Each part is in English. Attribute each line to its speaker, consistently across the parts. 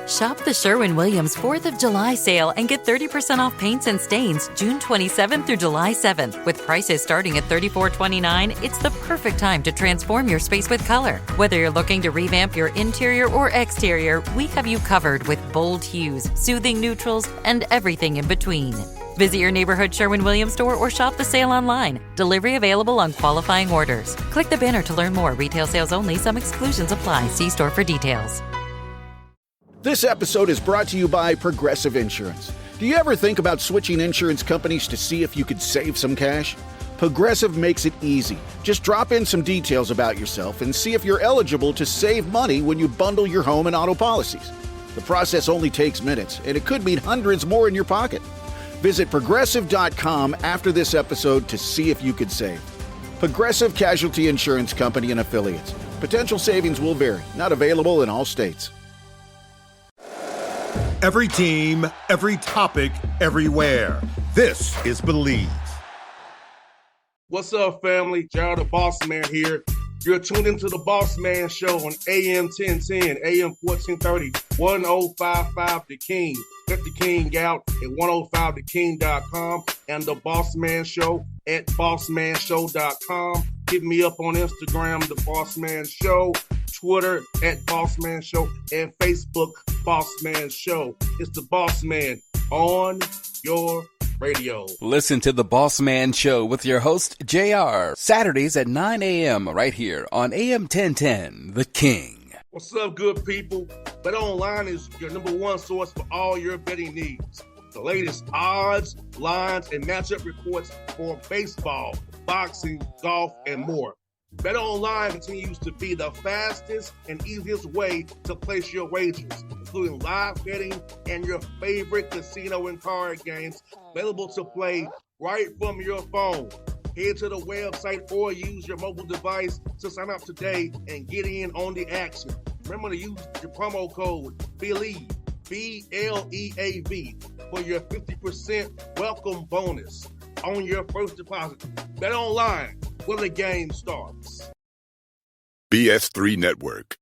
Speaker 1: Shop the Sherwin-Williams 4th of July sale and get 30% off paints and stains June 27th through July 7th. With prices starting at $34.29, it's the perfect time to transform your space with color. Whether you're looking to revamp your interior or exterior, we have you covered with bold hues, soothing neutrals, and everything in between. Visit your neighborhood Sherwin-Williams store or shop the sale online. Delivery available on qualifying orders. Click the banner to learn more. Retail sales only. Some exclusions apply. See store for details.
Speaker 2: This episode is brought to you by Progressive Insurance. Do you ever think about switching insurance companies to see if you could save some cash? Progressive makes it easy. Just drop in some details about yourself and see if you're eligible to save money when you bundle your home and auto policies. The process only takes minutes, and it could mean hundreds more in your pocket. Visit Progressive.com after this episode to see if you could save. Progressive Casualty Insurance Company and Affiliates. Potential savings will vary. Not available in all states.
Speaker 3: Every team, every topic, everywhere. This is Believe.
Speaker 4: What's up, family? Jared the Bossman here. You're tuned into the Bossman Show on AM 1010, AM 1430, 1055 The King. Check The King out at 105theking.com and the Bossman Show at bossmanshow.com. Hit me up on Instagram, The Bossman Show, Twitter at Bossman Show, and Facebook, Bossman Show. It's the Bossman on your radio.
Speaker 5: Listen to the Bossman Show with your host, JR, Saturdays at 9 a.m. right here on AM 1010, The King.
Speaker 4: What's up, good people? BetOnline is your number one source for all your betting needs. The latest odds, lines, and matchup reports for baseball, boxing, golf, and more. BetOnline continues to be the fastest and easiest way to place your wagers, including live betting and your favorite casino and card games available to play right from your phone. Head to the website or use your mobile device to sign up today and get in on the action. Remember to use your promo code BELIEVE, BLEAV, for your 50% welcome bonus on your first deposit. BetOnline, where the game starts.
Speaker 6: BS3 Network,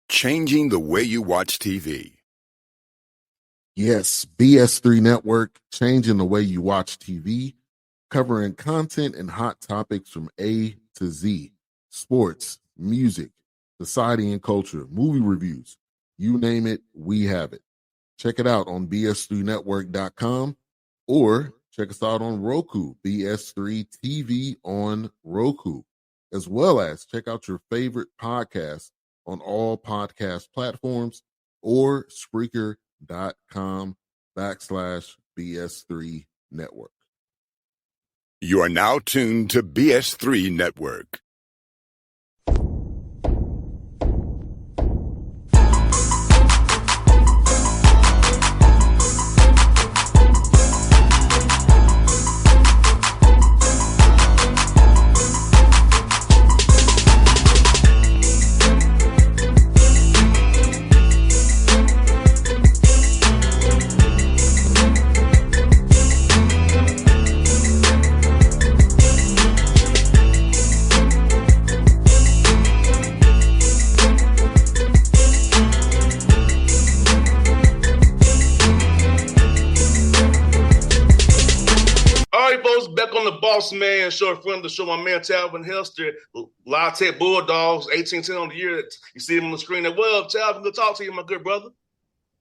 Speaker 6: changing the way you watch TV.
Speaker 7: Yes, BS3 Network, changing the way you watch TV, covering content and hot topics from A to Z, sports, music, society and culture, movie reviews, you name it, we have it. Check it out on bs3network.com or check us out on Roku, BS3 TV on Roku, as well as check out your favorite podcast on all podcast platforms or Spreaker.com/BS3 Network.
Speaker 6: You are now tuned to BS3 Network.
Speaker 4: Bossman Show, friend of the show, my man Talvin, Hester, Live Tech Bulldogs, 1810 on the year. You see him on the screen as well. Talvin, good to talk to you, my good brother.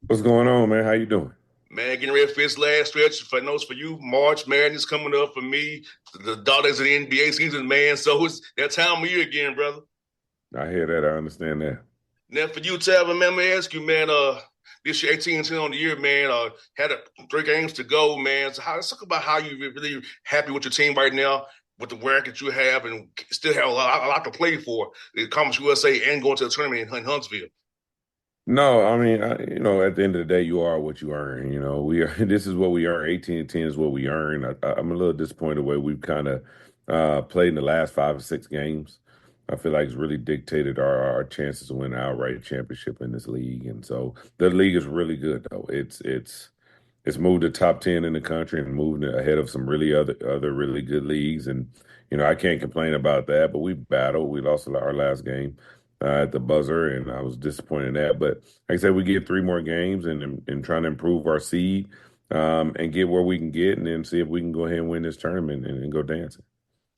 Speaker 8: What's going on, man? How you doing?
Speaker 4: Man, getting ready for this last stretch. For those for you, March Madness coming up for me. The daughters of the NBA season, man. So it's that time of year again, brother.
Speaker 8: I hear that. I understand that.
Speaker 4: Now for you, Talvin, man, let me ask you, man, this year, 18-10 on the year, man, had 3 games to go, man. So let's talk about how you're really happy with your team right now, with the record you have, and still have a lot to play for. The Conference USA and going to the tournament in Huntsville.
Speaker 8: No, I mean, at the end of the day, you are what you earn. We are. This is what we earn. 18-10 is what we earn. I'm a little disappointed the way we've kind of played in the last 5 or 6 games. I feel like it's really dictated our chances to win an outright championship in this league. And so the league is really good, though. It's moved to top 10 in the country and moved ahead of some really other really good leagues. And, I can't complain about that, but we battled. We lost our last game. at the buzzer, and I was disappointed in that. But like I said, we get 3 more games and trying to improve our seed and get where we can get, and then see if we can go ahead and win this tournament and go dancing.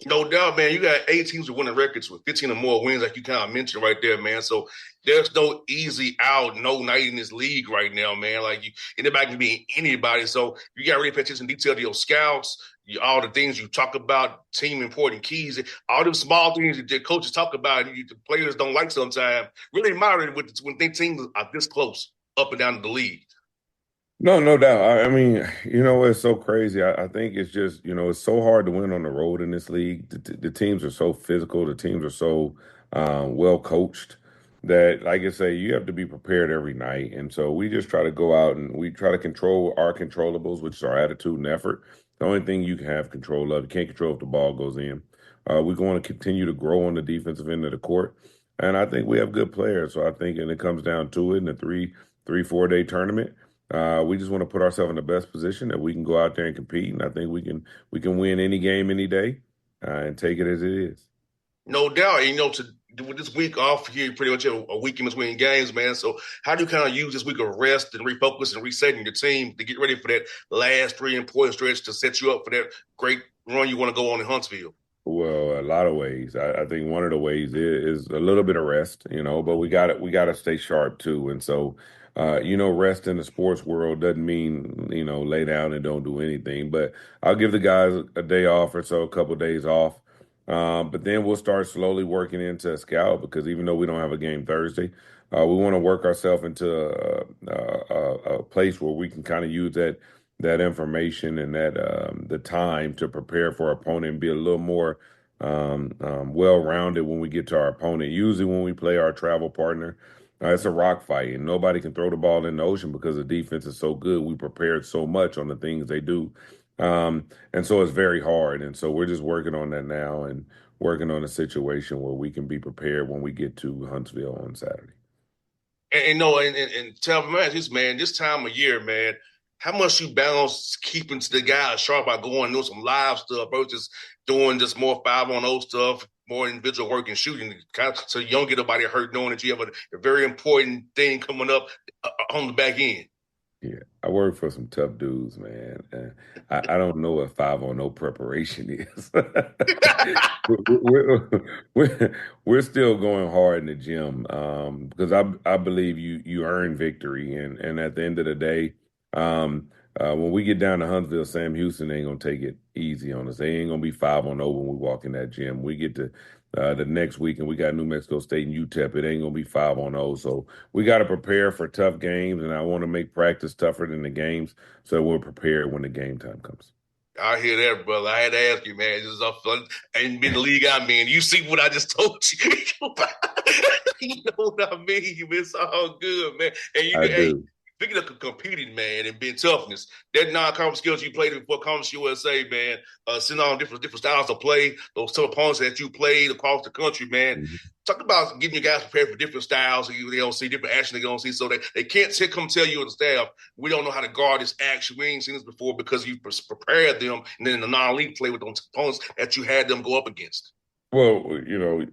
Speaker 4: No doubt, man. You got 8 teams with winning records with 15 or more wins, like you kind of mentioned right there, man. So there's no easy out, no night in this league right now, man. Like anybody can be anybody. So you got to really pay attention to detail to your scouts, all the things you talk about, team important keys, all them small things that the coaches talk about, and the players don't like sometimes. Really matter when teams are this close up and down the league.
Speaker 8: No, no doubt. I mean, it's so crazy. I think it's just, it's so hard to win on the road in this league. The teams are so physical. The teams are so well coached that, like I say, you have to be prepared every night. And so we just try to go out and we try to control our controllables, which is our attitude and effort. The only thing you can have control of, you can't control if the ball goes in. We're going to continue to grow on the defensive end of the court. And I think we have good players. So I think, and it comes down to it in a 4 day tournament. We just want to put ourselves in the best position that we can go out there and compete, and I think we can win any game any day and take it as it is.
Speaker 4: No doubt. And, with this week off here, pretty much a week in between games, man. So how do you kind of use this week of rest and refocus and resetting your team to get ready for that last 3 important stretch to set you up for that great run you want to go on in Huntsville?
Speaker 8: Well, a lot of ways. I think one of the ways is a little bit of rest, but we got to stay sharp too. And so, rest in the sports world doesn't mean, lay down and don't do anything. But I'll give the guys a day off or so, a couple of days off. But then we'll start slowly working into a scout because even though we don't have a game Thursday, we want to work ourselves into a place where we can kind of use that information and that the time to prepare for our opponent and be a little more well-rounded when we get to our opponent. Usually when we play our travel partner, it's a rock fight, and nobody can throw the ball in the ocean because the defense is so good. We prepared so much on the things they do. And so it's very hard. And so we're just working on that now and working on a situation where we can be prepared when we get to Huntsville on Saturday.
Speaker 4: And Talvin, man, this time of year, man, how much you balance keeping the guys sharp by going and doing some live stuff versus doing just more 5-on-0 stuff, more individual work and shooting, so you don't get nobody hurt knowing that you have a very important thing coming up on the back end.
Speaker 8: Yeah, I work for some tough dudes, man. I don't know what 5-on-0 preparation is. we're still going hard in the gym because I believe you earn victory, and at the end of the day, when we get down to Huntsville, Sam Houston ain't gonna take it easy on us. They ain't gonna be 5-on-0 when we walk in that gym. We get to the next week and we got New Mexico State and UTEP. It ain't gonna be 5-on-0. So we got to prepare for tough games, and I want to make practice tougher than the games so we're prepared when the game time comes.
Speaker 4: I hear that, brother. I had to ask you, man. This is all fun. I ain't been in the league I'm in. You see what I just told you. You know what I mean? It's all good, man. And
Speaker 8: I do.
Speaker 4: Speaking of competing, man, and being toughness, that non-conference skills you played before Conference USA, man, sitting on different styles of play, those tough opponents that you played across the country, man. Mm-hmm. Talk about getting your guys prepared for different styles so they don't see different action they don't see, so they can't come tell you and the staff, we don't know how to guard this action. We ain't seen this before because you prepared them, and then the non-league play with those opponents that you had them go up against.
Speaker 8: Well,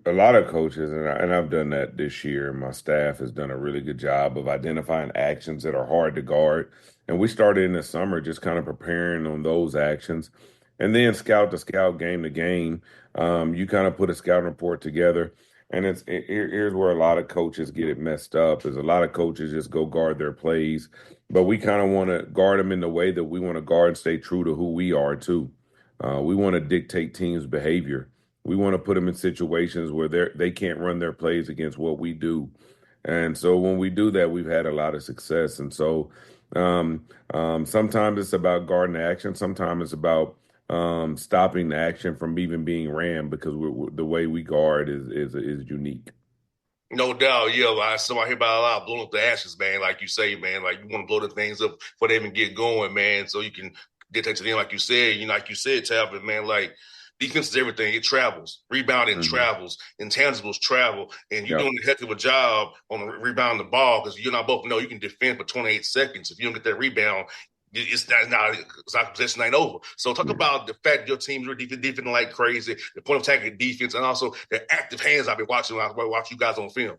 Speaker 8: a lot of coaches, and I've done that this year, my staff has done a really good job of identifying actions that are hard to guard. And we started in the summer just kind of preparing on those actions. And then scout to scout, game to game, you kind of put a scouting report together. And here's where a lot of coaches get it messed up, is a lot of coaches just go guard their plays. But we kind of want to guard them in the way that we want to guard and stay true to who we are, too. We want to dictate teams' behavior. We want to put them in situations where they can't run their plays against what we do. And so when we do that, we've had a lot of success. And so sometimes it's about guarding the action. Sometimes it's about stopping the action from even being ran because the way we guard is unique.
Speaker 4: No doubt, yeah. I hear about a lot of blowing up the ashes, man. Like you say, man, like you want to blow the things up before they even get going, man. So you can dictate to them, like you said, Talvin, man, like, defense is everything. It travels. Rebounding travels. Intangibles travel. And you're doing a heck of a job on rebounding the ball because you and I both know you can defend for 28 seconds. If you don't get that rebound, It's not possession ain't over. So talk about the fact your team's really defending like crazy, the point of attack defense, and also the active hands I've been watching when I watch you guys on film.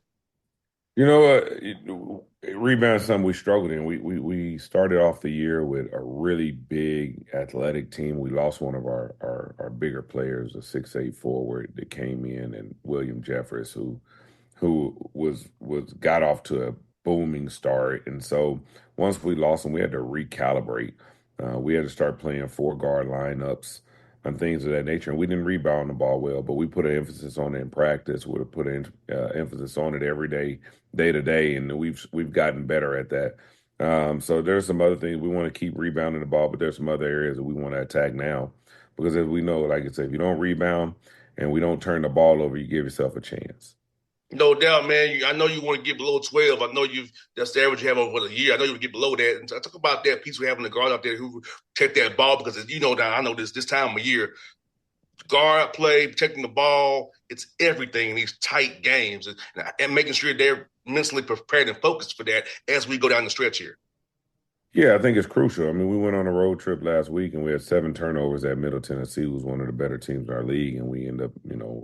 Speaker 8: You know what? Rebound is something we struggled in. We started off the year with a really big athletic team. We lost one of our bigger players, a 6'8" forward that came in, and William Jeffers, who was got off to a booming start. And so once we lost him, we had to recalibrate. We had to start playing 4 guard lineups and things of that nature. And we didn't rebound the ball well, but we put an emphasis on it in practice. We put an emphasis on it every day, day to day, and we've gotten better at that. So there's some other things we want to keep rebounding the ball, but there's some other areas that we want to attack now, because as we know, like I said, if you don't rebound and we don't turn the ball over, you give yourself a chance.
Speaker 4: No doubt, man. I know you want to get below 12. I know that's the average you have over the year. I know you want to get below that. And talk about that piece we have in the guard out there who take that ball, because I know this time of year, guard play, protecting the ball, it's everything in these tight games, and making sure they're mentally prepared and focused for that as we go down the stretch here.
Speaker 8: Yeah, I think it's crucial. I mean, we went on a road trip last week and we had 7 turnovers at Middle Tennessee, who was one of the better teams in our league, and we ended up,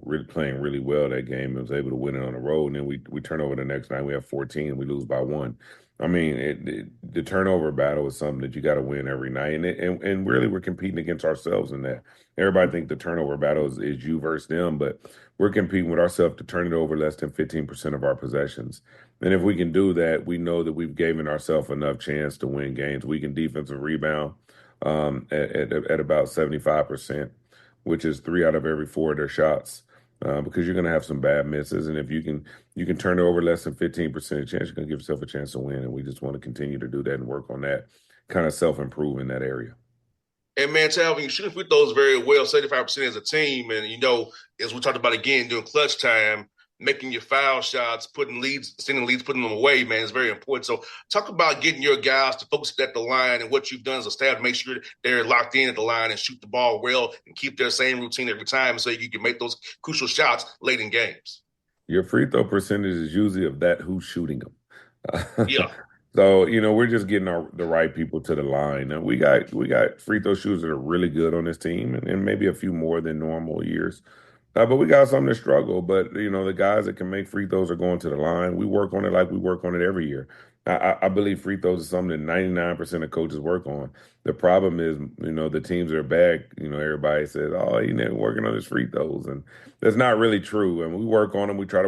Speaker 8: really playing really well that game and was able to win it on the road. And then we turn over the next night. We have 14 and we lose by 1. I mean, the turnover battle is something that you got to win every night, and really we're competing against ourselves in that. Everybody think the turnover battle is you versus them, but we're competing with ourselves to turn it over less than 15% of our possessions. And if we can do that, we know that we've given ourselves enough chance to win games. We can defensive rebound at about 75%, which is 3 out of every 4 of their shots, because you're going to have some bad misses. And if you can turn it over less than 15% chance, you're going to give yourself a chance to win. And we just want to continue to do that and work on that, kind of self-improve in that area.
Speaker 4: And man, Talvin, you shooting free throws very well, 75% as a team. And, as we talked about again, during clutch time, making your foul shots, sending leads, putting them away, man, is very important. So talk about getting your guys to focus at the line and what you've done as a staff to make sure they're locked in at the line and shoot the ball well and keep their same routine every time so you can make those crucial shots late in games.
Speaker 8: Your free throw percentage is usually of that who's shooting them.
Speaker 4: Yeah.
Speaker 8: So, we're just getting the right people to the line. And we got free throw shooters that are really good on this team, and maybe a few more than normal years. But we got some that struggle. But, the guys that can make free throws are going to the line. We work on it like we work on it every year. I believe free throws is something that 99% of coaches work on. The problem is, the teams that are bad, everybody says, oh, working on his free throws. And that's not really true. And we work on them. We try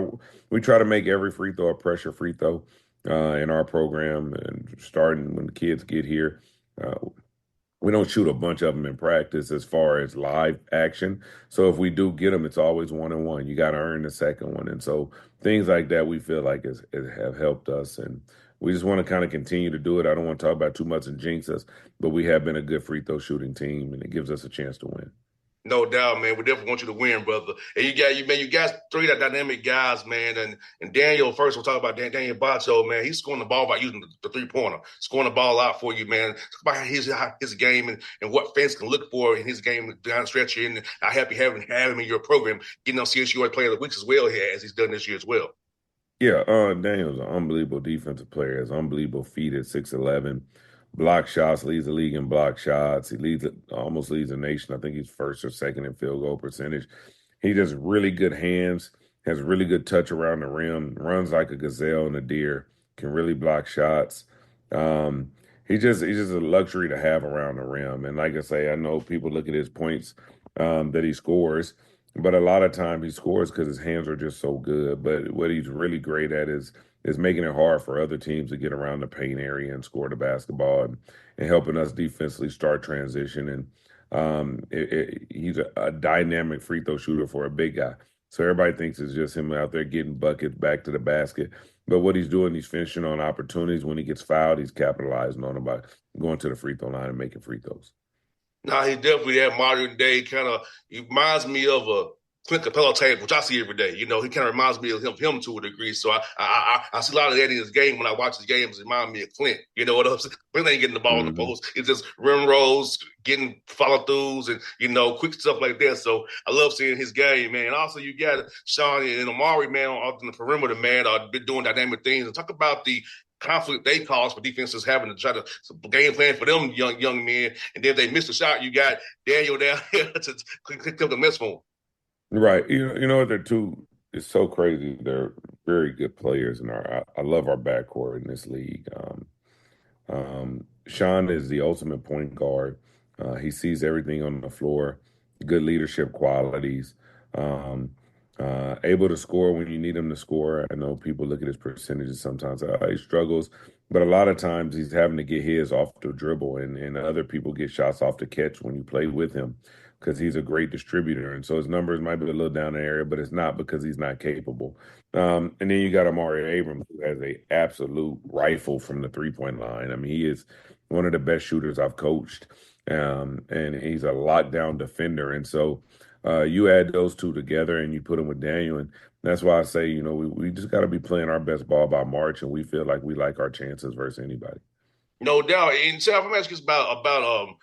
Speaker 8: to make every free throw a pressure free throw in our program, and starting when the kids get here. We don't shoot a bunch of them in practice as far as live action. So if we do get them, it's always 1-on-1. You got to earn the second one. And so things like that we feel like have helped us. And we just want to kind of continue to do it. I don't want to talk about too much and jinx us, but we have been a good free throw shooting team, and it gives us a chance to win.
Speaker 4: No doubt, man. We definitely want you to win, brother. And you guys 3 dynamic guys, man. And Daniel, first we'll talk about Daniel Bacho, man. He's scoring the ball by using the 3-pointer, scoring the ball out for you, man. Talk about his game and what fans can look for in his game down the stretch here, and how happy having him in your program, getting on CSU Player of the Week as well here, as he's done this year as well.
Speaker 8: Yeah, Daniel's an unbelievable defensive player. Has unbelievable feet at 6'11". Block shots, leads the league in block shots. He almost leads the nation. I think he's first or second in field goal percentage. He does really good hands, has really good touch around the rim, runs like a gazelle and a deer, can really block shots. He's just a luxury to have around the rim. And like I say, I know people look at his points that he scores, but a lot of time he scores because his hands are just so good. But what he's really great at is making it hard for other teams to get around the paint area and score the basketball, and helping us defensively start transition. And he's a dynamic free throw shooter for a big guy. So everybody thinks it's just him out there getting buckets back to the basket. But what he's doing, he's finishing on opportunities. When he gets fouled, he's capitalizing on them by going to the free throw line and making free throws.
Speaker 4: Nah, he definitely that modern day kind of, he reminds me of a Clint Capella tape, which I see every day. He kind of reminds me of him to a degree. So I see a lot of that in his game. When I watch his games, it reminds me of Clint. You know what I'm saying? Clint ain't getting the ball in the post. It's just rim rolls, getting follow-throughs, and, quick stuff like that. So I love seeing his game, man. And also you got Sean and Amari, man, on the perimeter, man, been doing dynamic things. And talk about the conflict they cause for defenses having to try to game plan for them young men. And then if they miss a shot, you got Daniel down here to click the mess for them.
Speaker 8: Right. You know what? They're two. It's so crazy. They're very good players, and I love our backcourt in this league. Sean is the ultimate point guard. He sees everything on the floor, good leadership qualities, able to score when you need him to score. I know people look at his percentages sometimes. He struggles, but a lot of times he's having to get his off the dribble, and other people get shots off the catch when you play with him because he's a great distributor. And so his numbers might be a little down in the area, but it's not because he's not capable. And then you got Amari Abrams, who has an absolute rifle from the three-point line. I mean, he is one of the best shooters I've coached, and he's a lockdown defender. And so you add those two together and you put them with Daniel, and that's why I say, you know, we just got to be playing our best ball by March, and we feel like we like our chances versus anybody.
Speaker 4: No doubt. And so I'm asking about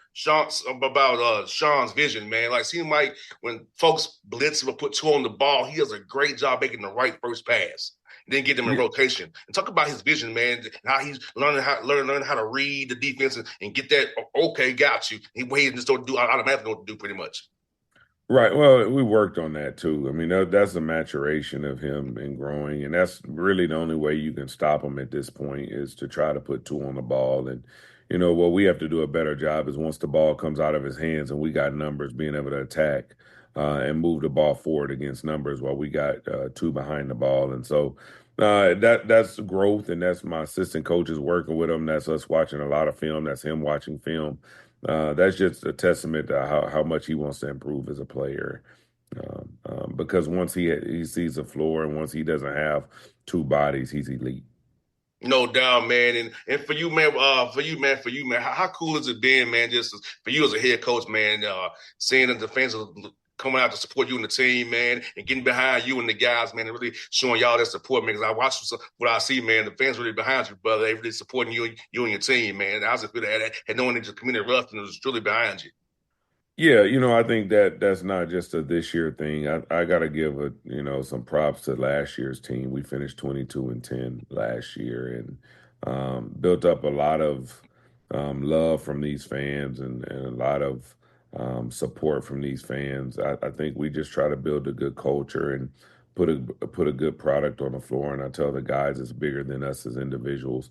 Speaker 4: Sean's vision, man. Like, seems like when folks blitz him or put two on the ball, he does a great job making the right first pass. Then get them in rotation. And talk about his vision, man, and how he's learning how to read the defense and get that, okay, got you. He waited just don't do automatically what to do pretty much.
Speaker 8: Right. Well, we worked on that too. I mean, that's the maturation of him and growing, and that's really the only way you can stop him at this point is to try to put two on the ball. And you know what we have to do a better job is once the ball comes out of his hands and we got numbers, being able to attack and move the ball forward against numbers while we got two behind the ball. And so that's growth, and that's my assistant coaches working with him. That's us watching a lot of film. That's him watching film. That's just a testament to how much he wants to improve as a player. Because once he sees the floor and once he doesn't have two bodies, he's elite.
Speaker 4: No doubt, man. And for you, man, how cool has it been, man, just for you as a head coach, man, seeing the fans coming out to support you and the team, man, and getting behind you and the guys, man, and really showing y'all that support, man, because I watch what I see, man, the fans really behind you, brother. They really supporting you and your team, man. I was just feel that had knowing that the community rough and it was really behind you.
Speaker 8: Yeah, you know, I think that's not just a this year thing. I got to give some props to last year's team. We finished 22-10 last year and built up a lot of love from these fans and a lot of support from these fans. I think we just try to build a good culture and put a good product on the floor. And I tell the guys it's bigger than us as individuals.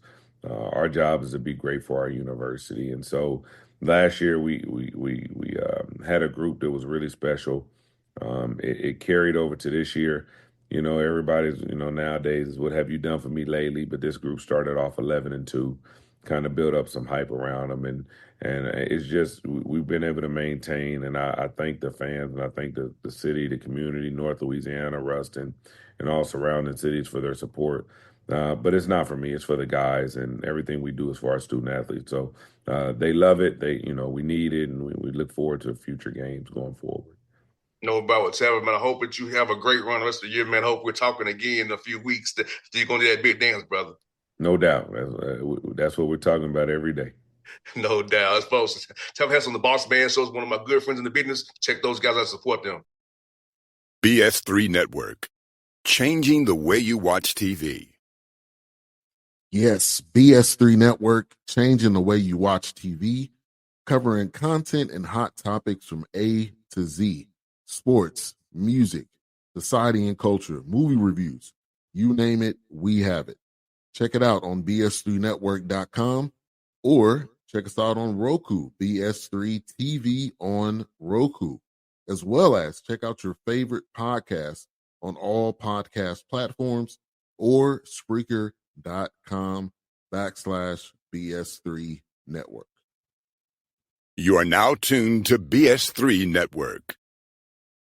Speaker 8: Our job is to be great for our university. And so last year we had a group that was really special. It carried over to this year. You know, everybody's, nowadays, what have you done for me lately? But this group started off 11-2, kind of built up some hype around them. And it's just, we've been able to maintain. And I thank the fans and I thank the city, the community, North Louisiana, Ruston, and all surrounding cities for their support. But it's not for me, it's for the guys, and everything we do is for our student athletes. So they love it. We need it, and we look forward to future games going forward.
Speaker 4: No about what, Talvin, man. I hope that you have a great run the rest of the year, man. I hope we're talking again in a few weeks. You're going to do that big dance, brother.
Speaker 8: No doubt. That's what we're talking about every day.
Speaker 4: No doubt. As folks, Talvin Hester on the Bossman Show is one of my good friends in the business. Check those guys out and support them.
Speaker 6: BS3 Network, changing the way you watch TV.
Speaker 7: Yes, BS3 Network, changing the way you watch TV, covering content and hot topics from A to Z. Sports, music, society and culture, movie reviews, you name it, we have it. Check it out on bs3network.com or check us out on Roku, BS3 TV on Roku, as well as check out your favorite podcasts on all podcast platforms or Spreaker.com/BS3 Network.
Speaker 6: You are now tuned to BS3 Network.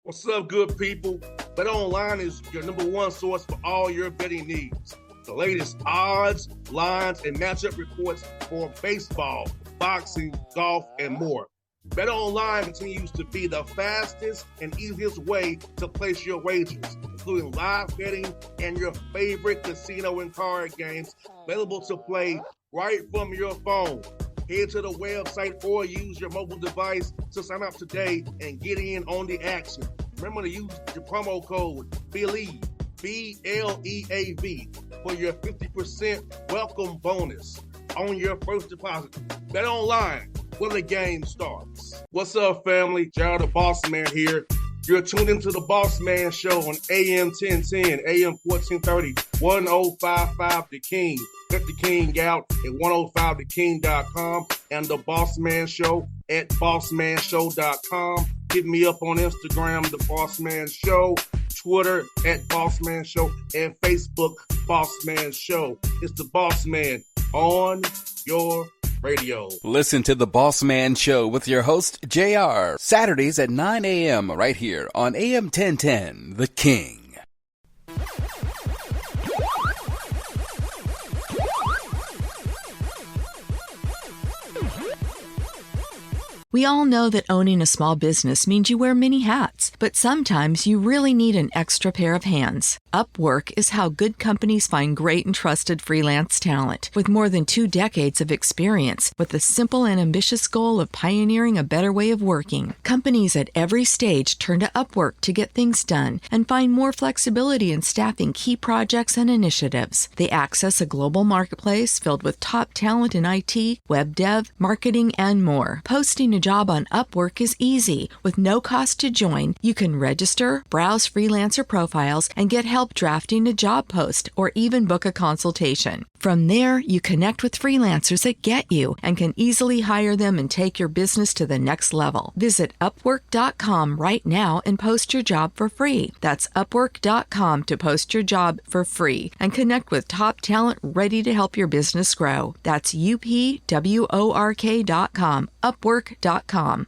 Speaker 4: What's up, good people? Bet Online is your number one source for all your betting needs. The latest odds, lines, and matchup reports for baseball, boxing, golf, and more. Bet Online continues to be the fastest and easiest way to place your wagers, including live betting and your favorite casino and card games available to play right from your phone. Head to the website or use your mobile device to sign up today and get in on the action. Remember to use the promo code BELIEVE, BLEAV. for your 50% welcome bonus on your first deposit. Bet online when the game starts. What's up, family? Gerald the Bossman here. You're tuned into the Bossman Show on AM 1010, AM 1430, 1055 The King. Check The King out at 105theking.com and the Bossman Show at bossmanshow.com. Hit me up on Instagram, The Bossman Show, Twitter at Bossman Show, and Facebook, Bossman Show. It's the Bossman on your radio.
Speaker 5: Listen to The Bossman Show with your host, JR, Saturdays at 9 a.m. right here on AM 1010, The King.
Speaker 9: We all know that owning a small business means you wear many hats, but sometimes you really need an extra pair of hands. Upwork is how good companies find great and trusted freelance talent. With more than 2 decades of experience, with the simple and ambitious goal of pioneering a better way of working, companies at every stage turn to Upwork to get things done and find more flexibility in staffing key projects and initiatives. They access a global marketplace filled with top talent in IT, web dev, marketing, and more. Posting a job on Upwork is easy. With no cost to join, you can register, browse freelancer profiles, and get help drafting a job post or even book a consultation. From there, you connect with freelancers that get you and can easily hire them and take your business to the next level. Visit Upwork.com right now and post your job for free. That's Upwork.com to post your job for free and connect with top talent ready to help your business grow. That's UPWORK.com, Upwork.com.